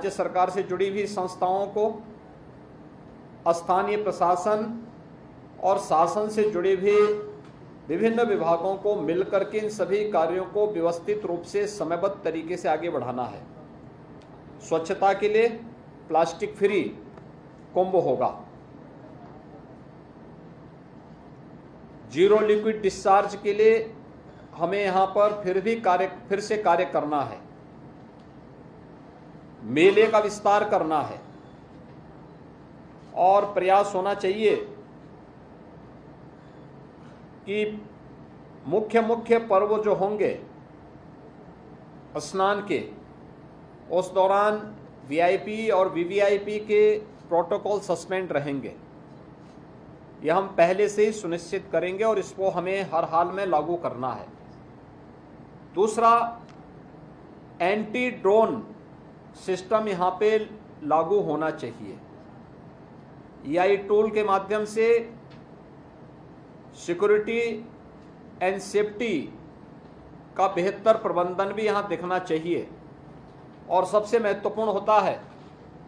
राज्य सरकार से जुड़ी हुई संस्थाओं को, स्थानीय प्रशासन और शासन से जुड़े हुए विभिन्न विभागों को मिलकर के इन सभी कार्यों को व्यवस्थित रूप से समयबद्ध तरीके से आगे बढ़ाना है। स्वच्छता के लिए प्लास्टिक फ्री कुंभ होगा, जीरो लिक्विड डिस्चार्ज के लिए हमें यहां पर फिर से कार्य करना है, मेले का विस्तार करना है और प्रयास होना चाहिए कि मुख्य पर्व जो होंगे स्नान के, उस दौरान वीआईपी और वीवीआईपी के प्रोटोकॉल सस्पेंड रहेंगे। यह हम पहले से ही सुनिश्चित करेंगे और इसको हमें हर हाल में लागू करना है। दूसरा, एंटी ड्रोन सिस्टम यहाँ पे लागू होना चाहिए। एआई टूल के माध्यम से सिक्योरिटी एंड सेफ्टी का बेहतर प्रबंधन भी यहाँ दिखना चाहिए। और सबसे महत्वपूर्ण होता है,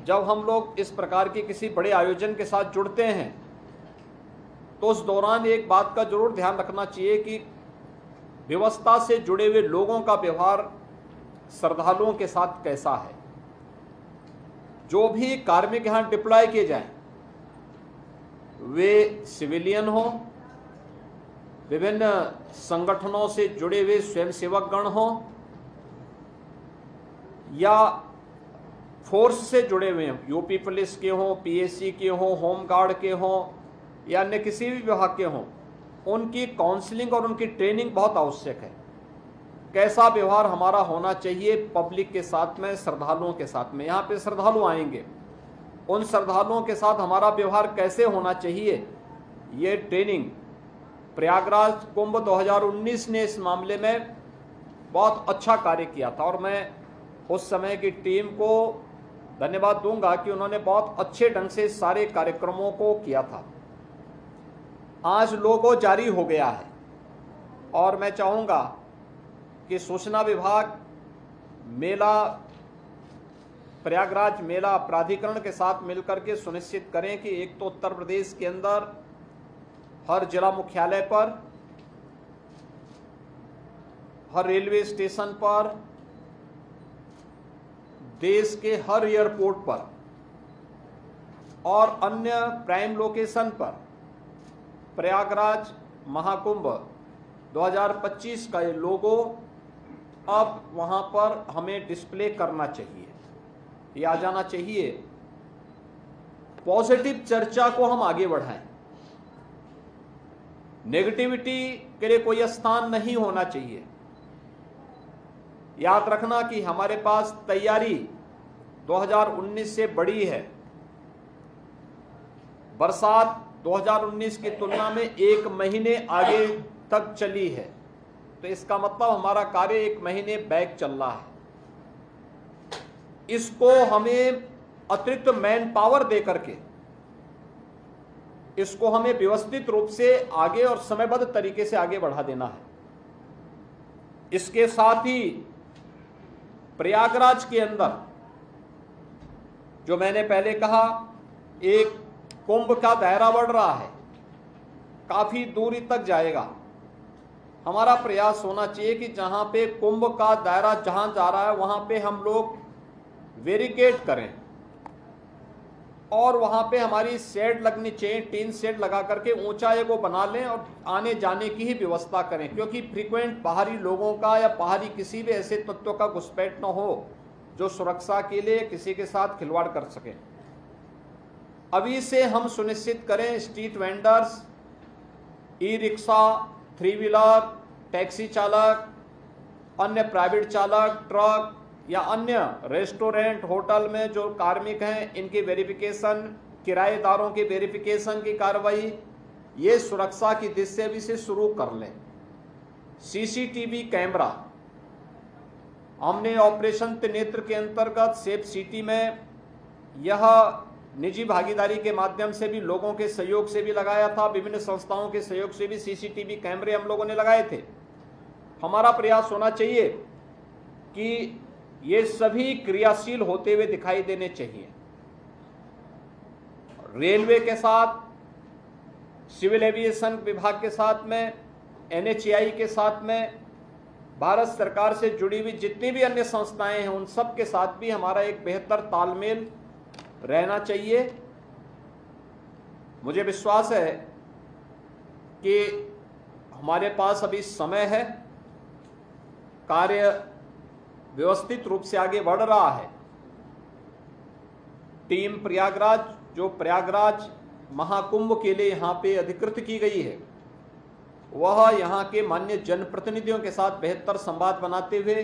जब हम लोग इस प्रकार के किसी बड़े आयोजन के साथ जुड़ते हैं तो उस दौरान एक बात का जरूर ध्यान रखना चाहिए कि व्यवस्था से जुड़े हुए लोगों का व्यवहार श्रद्धालुओं के साथ कैसा है। जो भी कार्मिक यहाँ डिप्लॉय किए जाएं, वे सिविलियन हो, विभिन्न संगठनों से जुड़े हुए स्वयंसेवक गण हो या फोर्स से जुड़े हुए हों, यूपी पुलिस के हों, पीएससी के हों, होमगार्ड के हों या अन्य किसी भी विभाग के हों, उनकी काउंसलिंग और उनकी ट्रेनिंग बहुत आवश्यक है। कैसा व्यवहार हमारा होना चाहिए पब्लिक के साथ में, श्रद्धालुओं के साथ में। यहाँ पे श्रद्धालु आएंगे, उन श्रद्धालुओं के साथ हमारा व्यवहार कैसे होना चाहिए, ये ट्रेनिंग प्रयागराज कुंभ 2019 ने इस मामले में बहुत अच्छा कार्य किया था और मैं उस समय की टीम को धन्यवाद दूंगा कि उन्होंने बहुत अच्छे ढंग से सारे कार्यक्रमों को किया था। आज लोगो जारी हो गया है और मैं चाहूँगा कि सूचना विभाग मेला, प्रयागराज मेला प्राधिकरण के साथ मिलकर के सुनिश्चित करें कि एक तो उत्तर प्रदेश के अंदर हर जिला मुख्यालय पर, हर रेलवे स्टेशन पर, देश के हर एयरपोर्ट पर और अन्य प्राइम लोकेशन पर प्रयागराज महाकुंभ 2025 का ये लोगो अब वहां पर हमें डिस्प्ले करना चाहिए, ये आ जाना चाहिए। पॉजिटिव चर्चा को हम आगे बढ़ाएं, नेगेटिविटी के लिए कोई स्थान नहीं होना चाहिए। याद रखना कि हमारे पास तैयारी 2019 से बड़ी है। बरसात 2019 की तुलना में 1 महीने आगे तक चली है, तो इसका मतलब हमारा कार्य 1 महीने बैक चल रहा है। इसको हमें अतिरिक्त मैन पावर दे करके इसको हमें व्यवस्थित रूप से आगे और समयबद्ध तरीके से आगे बढ़ा देना है। इसके साथ ही प्रयागराज के अंदर जो मैंने पहले कहा, एक कुंभ का दायरा बढ़ रहा है, काफी दूरी तक जाएगा। हमारा प्रयास होना चाहिए कि जहां पे कुंभ का दायरा जहां जा रहा है वहां पे हम लोग वेरिकेड करें और वहां पे हमारी शेड लगनी चाहिए, टीन शेड लगा करके ऊंचा एक वो बना लें और आने जाने की ही व्यवस्था करें, क्योंकि फ्रीक्वेंट बाहरी लोगों का या बाहरी किसी भी ऐसे तत्वों का घुसपैठ न हो जो सुरक्षा के लिए किसी के साथ खिलवाड़ कर सके। अभी से हम सुनिश्चित करें street vendors, e rickshaw, 3 wheeler, taxi चालक, अन्य प्राइवेट चालक, ट्रक या अन्य रेस्टोरेंट, होटल में जो कार्मिक हैं, इनकी वेरिफिकेशन, किराएदारों की वेरिफिकेशन की कार्रवाई ये सुरक्षा की दृष्टि से शुरू कर लें। सीसीटीवी कैमरा हमने ऑपरेशन त्रिनेत्र के अंतर्गत सेफ सिटी में यह निजी भागीदारी के माध्यम से भी, लोगों के सहयोग से भी लगाया था, विभिन्न संस्थाओं के सहयोग से भी सीसीटीवी कैमरे हम लोगों ने लगाए थे। हमारा प्रयास होना चाहिए कि ये सभी क्रियाशील होते हुए दिखाई देने चाहिए। रेलवे के साथ, सिविल एविएशन विभाग के साथ में, NHAI के साथ में, भारत सरकार से जुड़ी हुई जितनी भी अन्य संस्थाएं हैं उन सब के साथ भी हमारा एक बेहतर तालमेल रहना चाहिए। मुझे विश्वास है कि हमारे पास अभी समय है, कार्य व्यवस्थित रूप से आगे बढ़ रहा है। टीम प्रयागराज, जो प्रयागराज महाकुंभ के लिए यहाँ पे अधिकृत की गई है, वह यहाँ के मान्य जनप्रतिनिधियों के साथ बेहतर संवाद बनाते हुए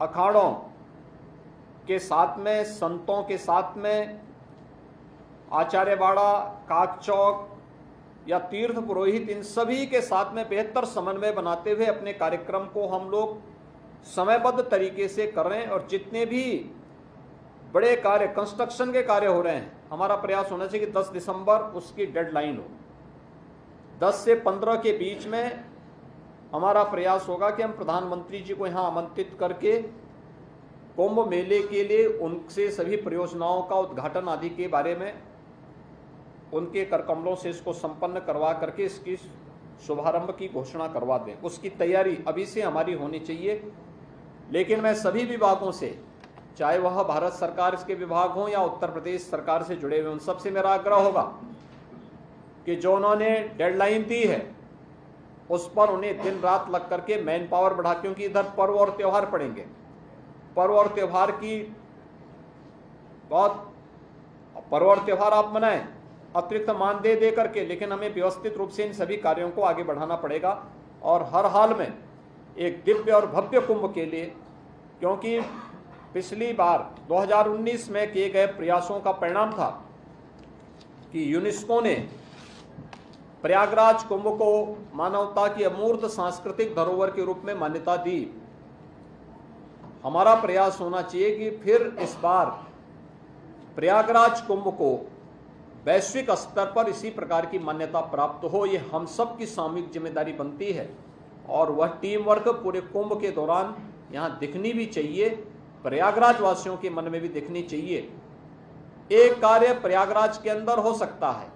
अखाड़ों के साथ में, संतों के साथ में, आचार्यवाड़ा, काकचौक या तीर्थ पुरोहित, इन सभी के साथ में बेहतर समन्वय बनाते हुए अपने कार्यक्रम को हम लोग समयबद्ध तरीके से कर रहे हैं। और जितने भी बड़े कार्य, कंस्ट्रक्शन के कार्य हो रहे हैं, हमारा प्रयास होना चाहिए कि 10 दिसंबर उसकी डेडलाइन हो। 10 से 15 के बीच में हमारा प्रयास होगा कि हम प्रधानमंत्री जी को यहाँ आमंत्रित करके कुंभ मेले के लिए उनसे सभी परियोजनाओं का उद्घाटन आदि के बारे में उनके करकमलों से इसको संपन्न करवा करके इसकी शुभारंभ की घोषणा करवा दें। उसकी तैयारी अभी से हमारी होनी चाहिए। लेकिन मैं सभी विभागों से, चाहे वह भारत सरकार के विभाग हों या उत्तर प्रदेश सरकार से जुड़े हुए, उन सबसे मेरा आग्रह होगा कि जो उन्होंने डेडलाइन दी है उस पर उन्हें दिन रात लग करके मैन पावर बढ़ा, क्योंकि इधर पर्व और त्यौहार पड़ेंगे। पर्व और त्यौहार की बहुत, पर्व और त्यौहार आप मनाएं अतिरिक्त मानदेय दे करके, लेकिन हमें व्यवस्थित रूप से इन सभी कार्यों को आगे बढ़ाना पड़ेगा और हर हाल में एक दिव्य और भव्य कुंभ के लिए, क्योंकि पिछली बार 2019 में किए गए प्रयासों का परिणाम था कि यूनेस्को ने प्रयागराज कुंभ को मानवता की अमूर्त सांस्कृतिक धरोहर के रूप में मान्यता दी। हमारा प्रयास होना चाहिए कि फिर इस बार प्रयागराज कुंभ को वैश्विक स्तर पर इसी प्रकार की मान्यता प्राप्त हो। ये हम सब की सामूहिक जिम्मेदारी बनती है और वह टीम वर्क पूरे कुंभ के दौरान यहाँ दिखनी भी चाहिए, प्रयागराज वासियों के मन में भी दिखनी चाहिए। एक कार्य प्रयागराज के अंदर हो सकता है,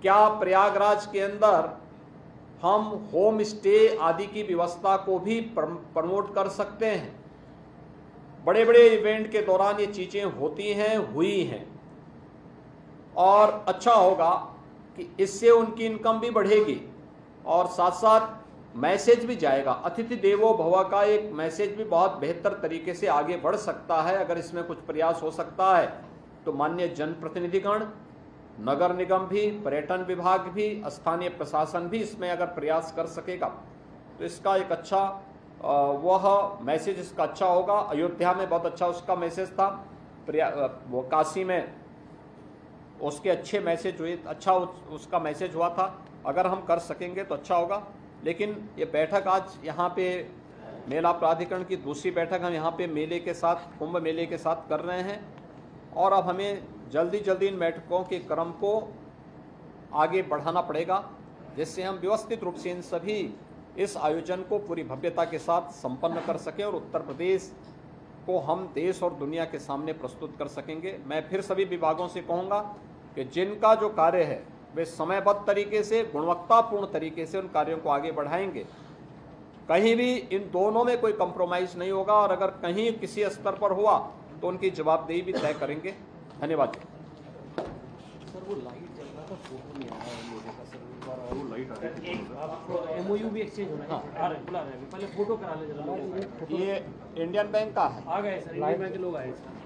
क्या प्रयागराज के अंदर हम होम स्टे आदि की व्यवस्था को भी प्रमोट कर सकते हैं? बड़े बड़े इवेंट के दौरान ये चीजें होती हैं, हुई हैं, और अच्छा होगा कि इससे उनकी इनकम भी बढ़ेगी और साथ साथ मैसेज भी जाएगा। अतिथि देवो भव का एक मैसेज भी बहुत बेहतर तरीके से आगे बढ़ सकता है। अगर इसमें कुछ प्रयास हो सकता है तो माननीय जनप्रतिनिधिगण, नगर निगम भी, पर्यटन विभाग भी, स्थानीय प्रशासन भी इसमें अगर प्रयास कर सकेगा तो इसका एक अच्छा वह मैसेज इसका अच्छा होगा। अयोध्या में बहुत अच्छा उसका मैसेज था, वो काशी में उसके अच्छे मैसेज हुए, अच्छा उसका मैसेज हुआ था। अगर हम कर सकेंगे तो अच्छा होगा। लेकिन ये बैठक आज यहाँ पे मेला प्राधिकरण की दूसरी बैठक हम यहाँ पे मेले के साथ, कुंभ मेले के साथ कर रहे हैं और अब हमें जल्दी जल्दी इन बैठकों के क्रम को आगे बढ़ाना पड़ेगा, जिससे हम व्यवस्थित रूप से इन सभी इस आयोजन को पूरी भव्यता के साथ संपन्न कर सकें और उत्तर प्रदेश को हम देश और दुनिया के सामने प्रस्तुत कर सकेंगे। मैं फिर सभी विभागों से कहूँगा कि जिनका जो कार्य है वे समयबद्ध तरीके से, गुणवत्तापूर्ण तरीके से उन कार्यों को आगे बढ़ाएंगे। कहीं भी इन दोनों में कोई कंप्रोमाइज़ नहीं होगा और अगर कहीं किसी स्तर पर हुआ तो उनकी जवाबदेही भी तय करेंगे। धन्यवाद। सर वो लाइट जल रहा था, फोटो नहीं आया मेरे का सर, एक बार वो लाइट आ रही है, MOU भी एक्सचेंज होना है, आ रहे बुला रहे हैं, पहले फोटो करा ले जरा। ये इंडियन बैंक का है, आ गए सर, इंडियन बैंक के लोग आए सर।